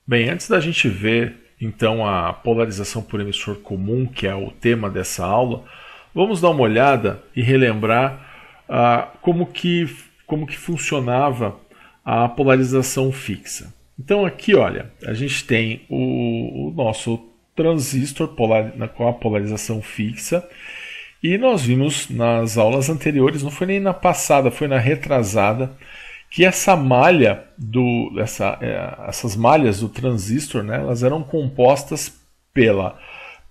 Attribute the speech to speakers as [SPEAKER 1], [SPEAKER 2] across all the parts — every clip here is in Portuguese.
[SPEAKER 1] Bem, antes da gente ver então a polarização por emissor comum, que é o tema dessa aula, vamos dar uma olhada e relembrar como que funcionava a polarização fixa. Então aqui, olha, a gente tem o nosso transistor com a polarização fixa, e nós vimos nas aulas anteriores, não foi nem na passada, foi na retrasada, que essa malha essas malhas do transistor, né, elas eram compostas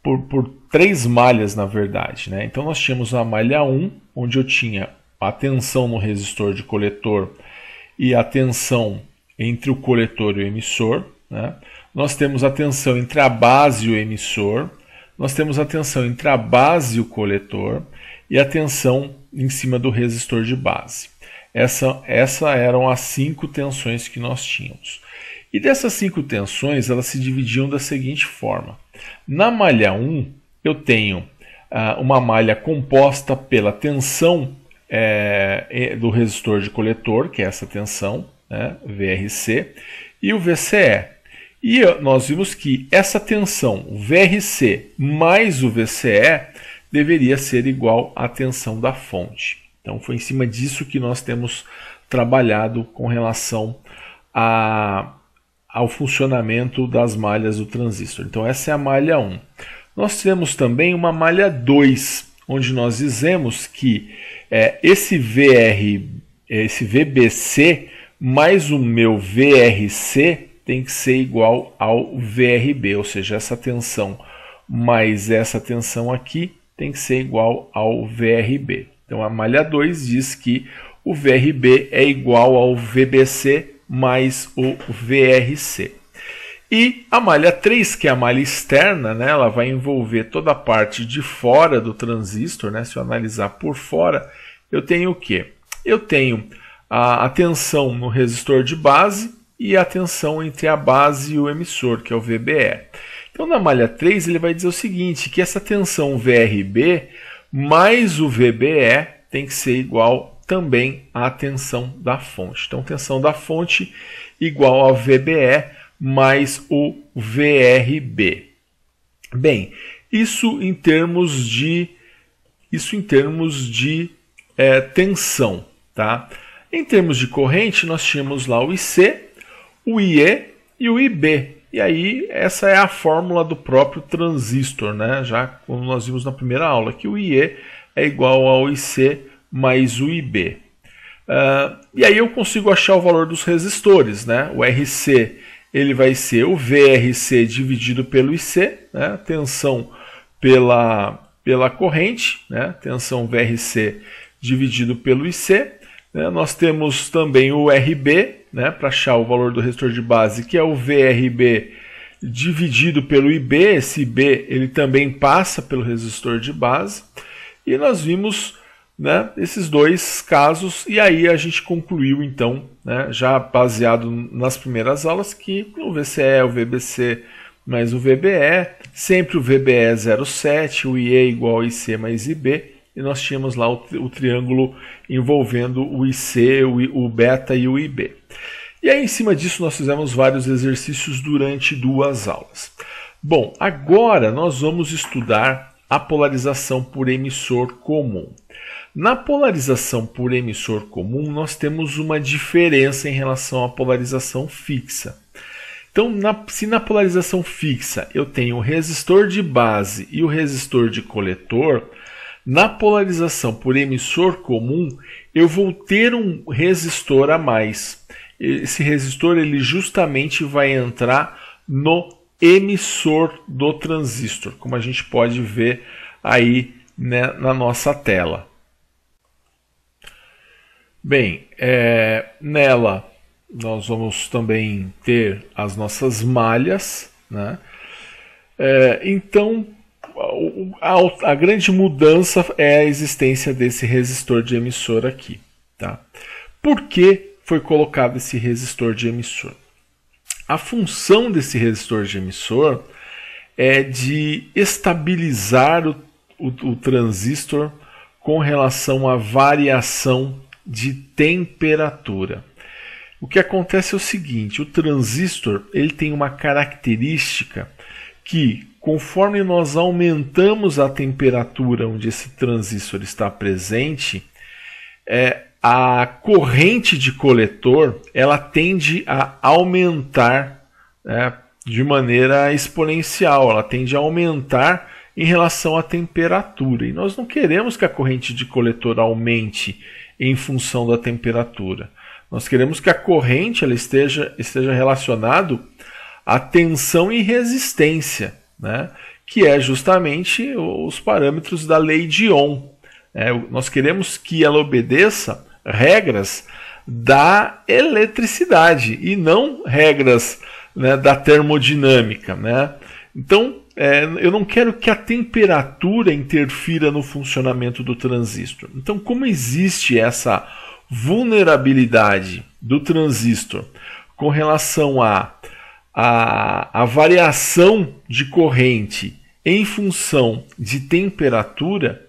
[SPEAKER 1] por três malhas, na verdade, né? Então nós tínhamos a malha 1, onde eu tinha a tensão no resistor de coletor e a tensão entre o coletor e o emissor, né? Nós temos a tensão entre a base e o emissor, nós temos a tensão entre a base e o coletor e a tensão em cima do resistor de base. Essas eram as 5 tensões que nós tínhamos. E dessas 5 tensões, elas se dividiam da seguinte forma. Na malha 1, eu tenho uma malha composta pela tensão do resistor de coletor, que é essa tensão, né, VRC, e o VCE. E nós vimos que essa tensão, o VRC mais o VCE, deveria ser igual à tensão da fonte. Então foi em cima disso que nós temos trabalhado com relação ao funcionamento das malhas do transistor. Então essa é a malha 1. Nós temos também uma malha 2, onde nós dizemos que esse VBC mais o meu VRC tem que ser igual ao VRB, ou seja, essa tensão mais essa tensão aqui tem que ser igual ao VRB. Então a malha 2 diz que o VRB é igual ao VBC mais o VRC. E a malha 3, que é a malha externa, né, ela vai envolver toda a parte de fora do transistor, né? Se eu analisar por fora, eu tenho o quê? Eu tenho a tensão no resistor de base e a tensão entre a base e o emissor, que é o VBE. Então na malha 3 ele vai dizer o seguinte, que essa tensão VRB mais o VBE tem que ser igual também à tensão da fonte. Então tensão da fonte igual ao VBE mais o VRB. Bem, isso em termos de tensão, tá? Em termos de corrente, nós tínhamos lá o IC, o IE e o IB. E aí, essa é a fórmula do próprio transistor, né? Já como nós vimos na primeira aula, que o IE é igual ao IC mais o IB. E aí eu consigo achar o valor dos resistores, né? O RC ele vai ser o VRC dividido pelo IC, né? Tensão pela corrente, né? Tensão VRC dividido pelo IC. Nós temos também o RB, né, para achar o valor do resistor de base, que é o VRB dividido pelo IB. Esse IB ele também passa pelo resistor de base. E nós vimos, né, esses dois casos, e aí a gente concluiu então, né, já baseado nas primeiras aulas, que o VCE, o VBC mais o VBE, sempre o VBE é 0,7, o IE igual ao IC mais IB. E nós tínhamos lá o triângulo envolvendo o IC, o beta e o IB. E aí, em cima disso, nós fizemos vários exercícios durante 2 aulas. Bom, agora nós vamos estudar a polarização por emissor comum. Na polarização por emissor comum, nós temos uma diferença em relação à polarização fixa. Então, se na polarização fixa eu tenho o resistor de base e o resistor de coletor, na polarização por emissor comum, eu vou ter um resistor a mais. Esse resistor ele justamente vai entrar no emissor do transistor, como a gente pode ver aí, né, na nossa tela. Bem, nela nós vamos também ter as nossas malhas, né? Então, a grande mudança é a existência desse resistor de emissor aqui, tá? Por que foi colocado esse resistor de emissor? A função desse resistor de emissor é de estabilizar o transistor com relação à variação de temperatura. o que acontece é o seguinte, o transistor ele tem uma característica que, conforme nós aumentamos a temperatura onde esse transistor está presente, a corrente de coletor ela tende a aumentar, de maneira exponencial, ela tende a aumentar em relação à temperatura. E nós não queremos que a corrente de coletor aumente em função da temperatura. Nós queremos que a corrente ela esteja relacionada à tensão e resistência, né? Que é justamente os parâmetros da lei de Ohm. Nós queremos que ela obedeça regras da eletricidade e não regras, né, da termodinâmica, né? Então, eu não quero que a temperatura interfira no funcionamento do transistor. Então, como existe essa vulnerabilidade do transistor com relação à variação de corrente em função de temperatura,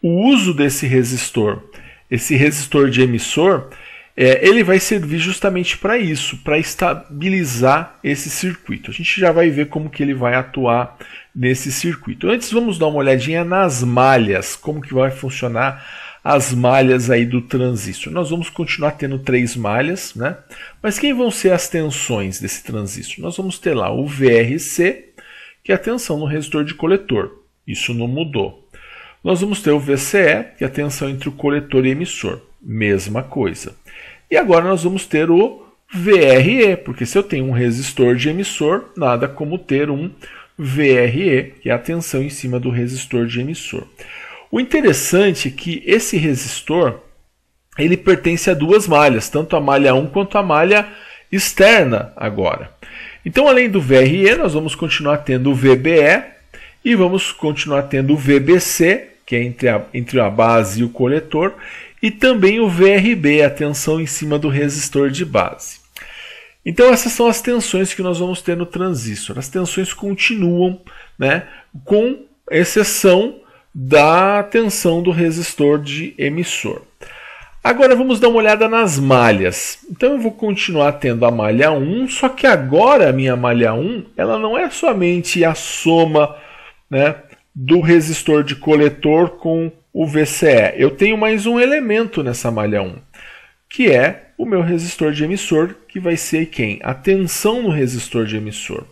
[SPEAKER 1] o uso desse resistor, esse resistor de emissor, ele vai servir justamente para isso, para estabilizar esse circuito. A gente já vai ver como que ele vai atuar nesse circuito. Antes vamos dar uma olhadinha nas malhas, como que vai funcionar as malhas aí do transistor. Nós vamos continuar tendo 3 malhas, né? Mas quem vão ser as tensões desse transistor? Nós vamos ter lá o VRC, que é a tensão no resistor de coletor. Isso não mudou. Nós vamos ter o VCE, que é a tensão entre o coletor e emissor. Mesma coisa. E agora nós vamos ter o VRE, porque se eu tenho um resistor de emissor, nada como ter um VRE, que é a tensão em cima do resistor de emissor. O interessante é que esse resistor ele pertence a 2 malhas, tanto a malha 1 quanto a malha externa agora. Então, além do VRE, nós vamos continuar tendo o VBE e vamos continuar tendo o VBC, que é entre a base e o coletor, e também o VRB, a tensão em cima do resistor de base. Então essas são as tensões que nós vamos ter no transistor. As tensões continuam, né, com exceção da tensão do resistor de emissor. Agora vamos dar uma olhada nas malhas. Então eu vou continuar tendo a malha 1, só que agora a minha malha 1 ela não é somente a soma, né, do resistor de coletor com o VCE. Eu tenho mais um elemento nessa malha 1, que é o meu resistor de emissor, que vai ser quem? A tensão no resistor de emissor.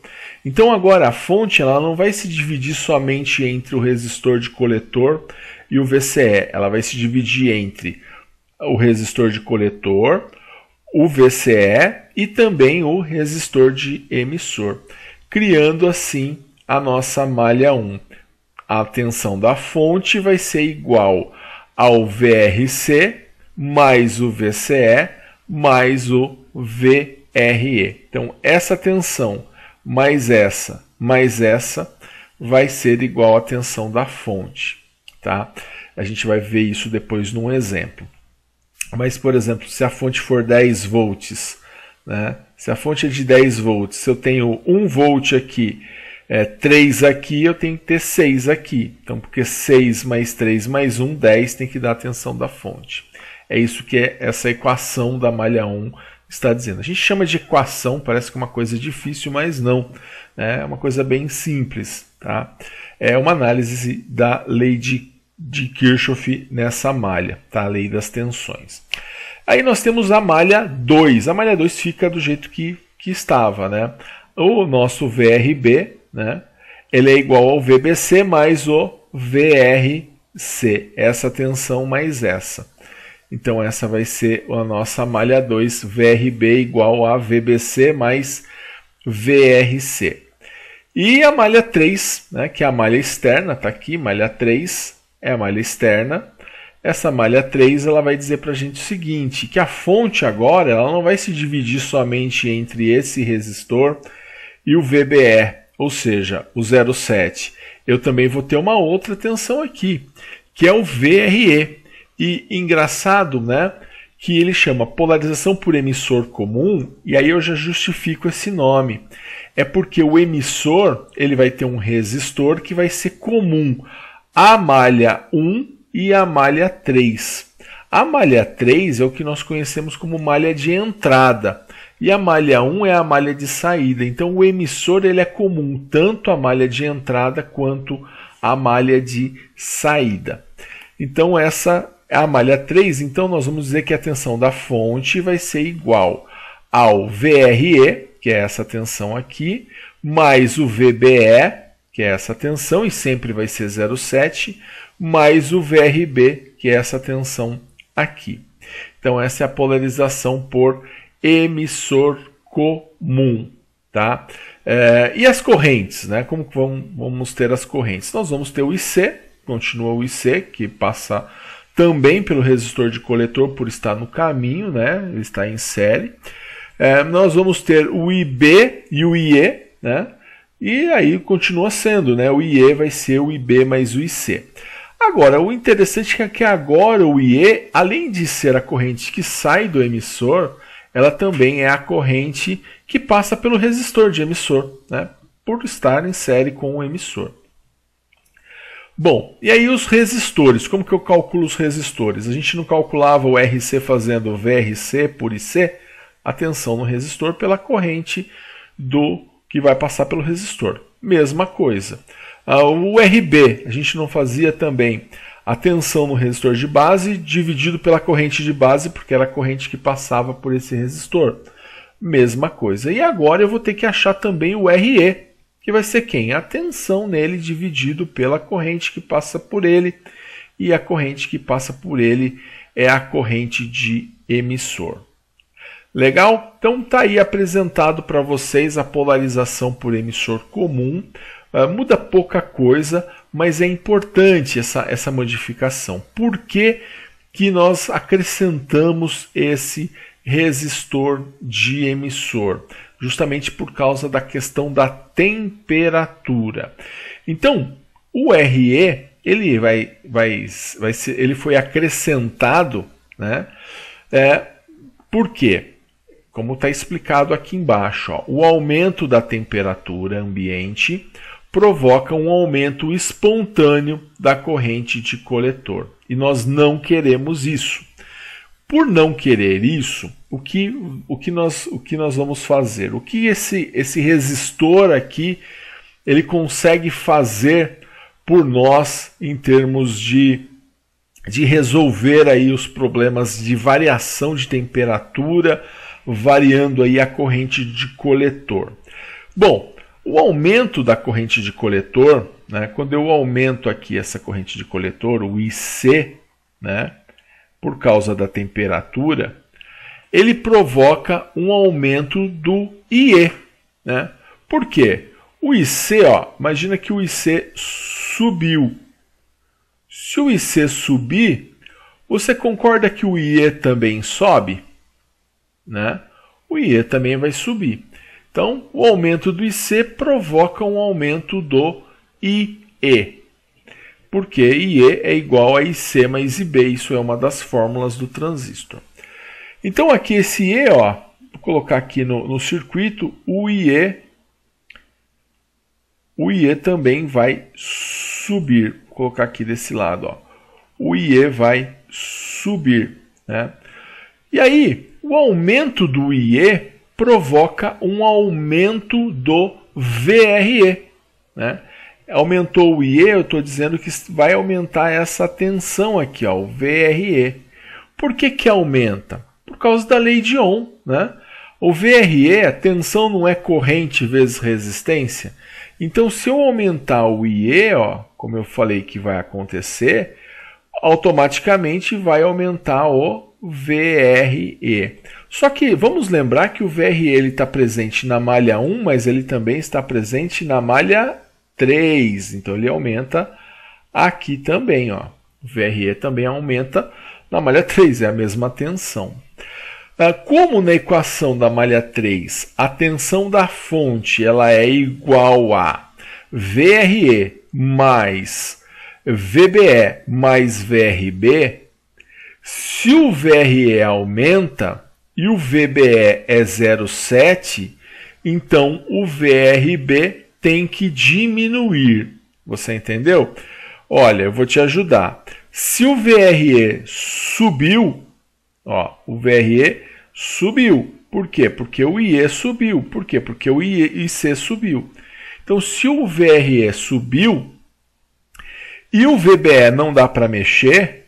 [SPEAKER 1] Então agora a fonte ela não vai se dividir somente entre o resistor de coletor e o VCE. Ela vai se dividir entre o resistor de coletor, o VCE e também o resistor de emissor, criando assim a nossa malha 1. A tensão da fonte vai ser igual ao VRC mais o VCE mais o VRE. Então, essa tensão mais essa vai ser igual à tensão da fonte. Tá? A gente vai ver isso depois num exemplo. Mas, por exemplo, se a fonte for 10 volts, né? Se a fonte é de 10 volts, se eu tenho 1 volt aqui, 3 aqui, eu tenho que ter 6 aqui. Então, porque 6 mais 3 mais 1, 10, tem que dar a tensão da fonte. É isso que essa equação da malha 1 está dizendo. A gente chama de equação, parece que é uma coisa difícil, mas não. É uma coisa bem simples. Tá? É uma análise da lei de Kirchhoff nessa malha, tá? A lei das tensões. Aí nós temos a malha 2. A malha 2 fica do jeito que estava. Né? O nosso VRB, né? Ele é igual ao VBC mais o VRC. Essa tensão mais essa. Então essa vai ser a nossa malha 2, VRB igual a VBC mais VRC. E a malha 3, né, que é a malha externa, está aqui, malha 3 é a malha externa. Essa malha 3 ela vai dizer para a gente o seguinte, que a fonte agora ela não vai se dividir somente entre esse resistor e o VBE, ou seja, o 0,7. Eu também vou ter uma outra tensão aqui, que é o VRE. E engraçado, né, que ele chama polarização por emissor comum, e aí eu já justifico esse nome. É porque o emissor ele vai ter um resistor que vai ser comum à malha 1 e à malha 3. A malha 3 é o que nós conhecemos como malha de entrada. e a malha 1 é a malha de saída. Então o emissor ele é comum tanto à malha de entrada quanto à malha de saída. Então essa é a malha 3, então nós vamos dizer que a tensão da fonte vai ser igual ao VRE, que é essa tensão aqui, mais o VBE, que é essa tensão, e sempre vai ser 0,7, mais o VRB, que é essa tensão aqui. Então essa é a polarização por emissor comum. Tá? E as correntes, né? Como que vamos ter as correntes? Nós vamos ter o IC, continua o IC, que passa também pelo resistor de coletor por estar no caminho, né? Ele está em série. Nós vamos ter o IB e o IE, né? E aí continua sendo, né? O IE vai ser o IB mais o IC. Agora, o interessante é que agora o IE, além de ser a corrente que sai do emissor, ela também é a corrente que passa pelo resistor de emissor, né? Por estar em série com o emissor. Bom, e aí os resistores, como que eu calculo os resistores? A gente não calculava o RC fazendo VRC por IC, a tensão no resistor pela corrente que vai passar pelo resistor. Mesma coisa. O RB, a gente não fazia também a tensão no resistor de base dividido pela corrente de base, porque era a corrente que passava por esse resistor. Mesma coisa. E agora eu vou ter que achar também o RE, que vai ser quem? A tensão nele dividido pela corrente que passa por ele. E a corrente que passa por ele é a corrente de emissor. Legal? Então está aí apresentado para vocês a polarização por emissor comum. Muda pouca coisa, mas é importante essa modificação. Por que que nós acrescentamos esse resistor de emissor? Justamente por causa da questão da temperatura. Então, o RE ele ele foi acrescentado, né? Por quê? Como está explicado aqui embaixo, ó, o aumento da temperatura ambiente provoca um aumento espontâneo da corrente de coletor. E nós não queremos isso. Por não querer isso, o que nós vamos fazer? O que esse resistor aqui ele consegue fazer por nós em termos de resolver aí os problemas de variação de temperatura, variando aí a corrente de coletor? Bom, o aumento da corrente de coletor, né, quando eu aumento aqui essa corrente de coletor, o IC, né, por causa da temperatura, ele provoca um aumento do IE. Né? Por quê? O IC, ó, imagina que o IC subiu. Se o IC subir, você concorda que o IE também sobe? Né? O IE também vai subir. Então, o aumento do IC provoca um aumento do IE. Porque IE é igual a IC mais IB. Isso é uma das fórmulas do transistor. Então, aqui esse E, ó, vou colocar aqui no circuito, o IE também vai subir. Vou colocar aqui desse lado, ó. O IE vai subir. Né? E aí, o aumento do IE provoca um aumento do VRE. Né? Aumentou o IE, eu estou dizendo que vai aumentar essa tensão aqui, ó, o VRE. Por que aumenta? Por causa da lei de Ohm. Né? O VRE, a tensão não é corrente vezes resistência. Então, se eu aumentar o IE, ó, como eu falei que vai acontecer, automaticamente vai aumentar o VRE. Só que vamos lembrar que o VRE está presente na malha 1, mas ele também está presente na malha 3. Então ele aumenta aqui também. Ó. O VRE também aumenta na malha 3, é a mesma tensão. Como na equação da malha 3 a tensão da fonte ela é igual a VRE mais VBE mais VRB, se o VRE aumenta e o VBE é 0,7, então o VRB tem que diminuir. Você entendeu? Olha, eu vou te ajudar. Se o VRE subiu, ó, o VRE subiu. Por quê? Porque o IE subiu. Por quê? Porque o IC subiu. Então, se o VRE subiu e o VBE não dá para mexer,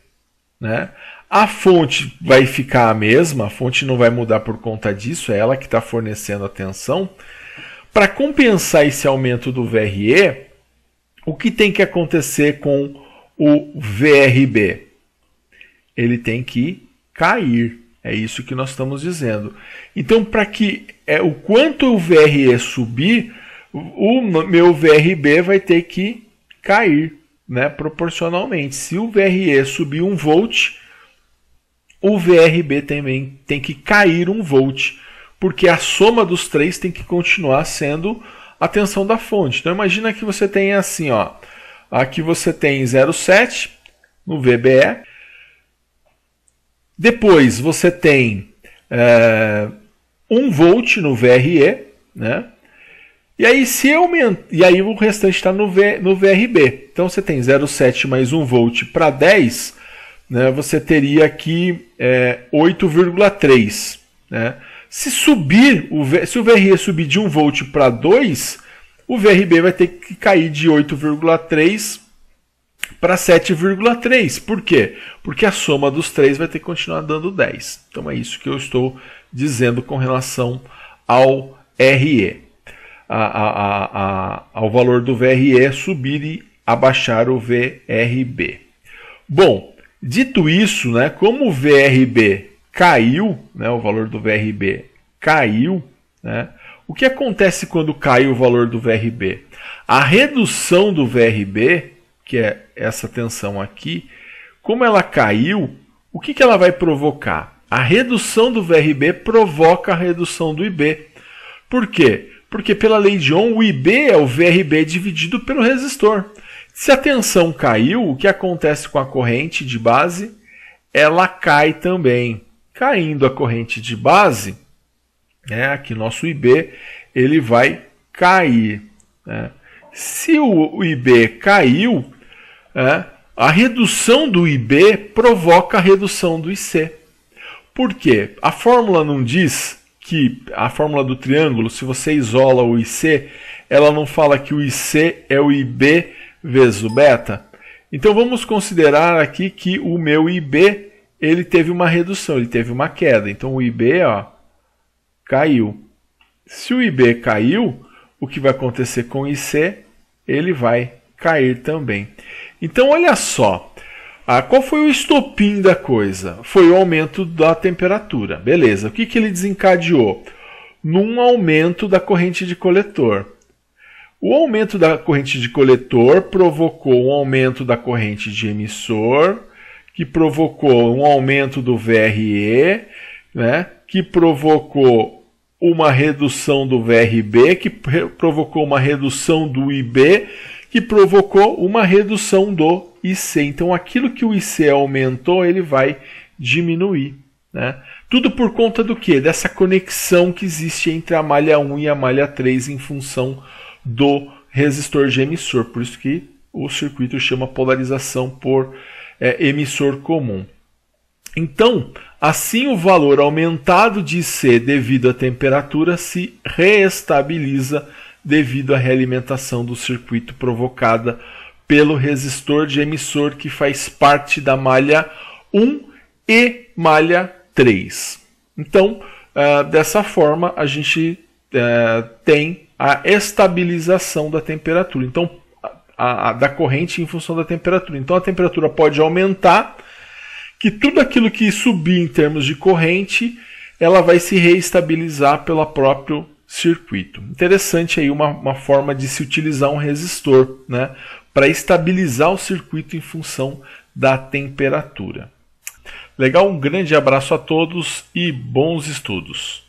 [SPEAKER 1] né, a fonte vai ficar a mesma, a fonte não vai mudar por conta disso, é ela que está fornecendo a tensão. Para compensar esse aumento do VRE, o que tem que acontecer com o VRB? Ele tem que cair. É isso que nós estamos dizendo. Então, para que o quanto o VRE subir, o meu VRB vai ter que cair, né, proporcionalmente. Se o VRE subir 1 volt, o VRB também tem que cair 1 volt, porque a soma dos três tem que continuar sendo a tensão da fonte. Então imagina que você tem assim, ó, aqui você tem 0,7 no VBE, depois você tem 1 volt no VRE, né? E aí, e aí o restante está no VRB. Então você tem 0,7 mais 1 volt para 10, né? Você teria aqui 8,3. Né? Se o VRE subir de 1 volt para 2, o VRB vai ter que cair de 8,3 para 7,3. Por quê? Porque a soma dos três vai ter que continuar dando 10. Então é isso que eu estou dizendo com relação ao RE. Ao valor do VRE subir e abaixar o VRB. Bom, dito isso, né, como o VRB caiu, né, o valor do VRB caiu, né, o que acontece quando cai o valor do VRB? A redução do VRB, que é essa tensão aqui, como ela caiu, o que ela vai provocar? A redução do VRB provoca a redução do IB. Por quê? Porque pela lei de Ohm, o IB é o VRB dividido pelo resistor. Se a tensão caiu, o que acontece com a corrente de base? Ela cai também. Caindo a corrente de base, né, aqui nosso IB, ele vai cair. Né? Se o IB caiu, a redução do IB provoca a redução do IC. Por quê? A fórmula não diz que a fórmula do triângulo, se você isola o IC, ela não fala que o IC é o IB vezes o beta? Então vamos considerar aqui que o meu IB ele teve uma redução, ele teve uma queda. Então o IB, ó, caiu. Se o IB caiu, o que vai acontecer com o IC? Ele vai cair também. Então olha só. Qual foi o estopim da coisa? Foi o aumento da temperatura. Beleza. O que ele desencadeou? Num aumento da corrente de coletor. O aumento da corrente de coletor provocou um aumento da corrente de emissor, que provocou um aumento do VRE, né? Que provocou uma redução do VRB, que provocou uma redução do IB, que provocou uma redução do IC. Então, aquilo que o IC aumentou, ele vai diminuir. Né? Tudo por conta do quê? Dessa conexão que existe entre a malha 1 e a malha 3 em função do resistor de emissor. Por isso que o circuito chama polarização por emissor comum. Então, assim o valor aumentado de IC devido à temperatura se reestabiliza devido à realimentação do circuito provocada pelo resistor de emissor que faz parte da malha 1 e malha 3. Então, dessa forma, a gente tem a estabilização da temperatura. Então, da corrente em função da temperatura. Então, a temperatura pode aumentar, que tudo aquilo que subir em termos de corrente, ela vai se reestabilizar pelo próprio circuito. Interessante aí uma forma de se utilizar um resistor, né, para estabilizar o circuito em função da temperatura. Legal, um grande abraço a todos e bons estudos.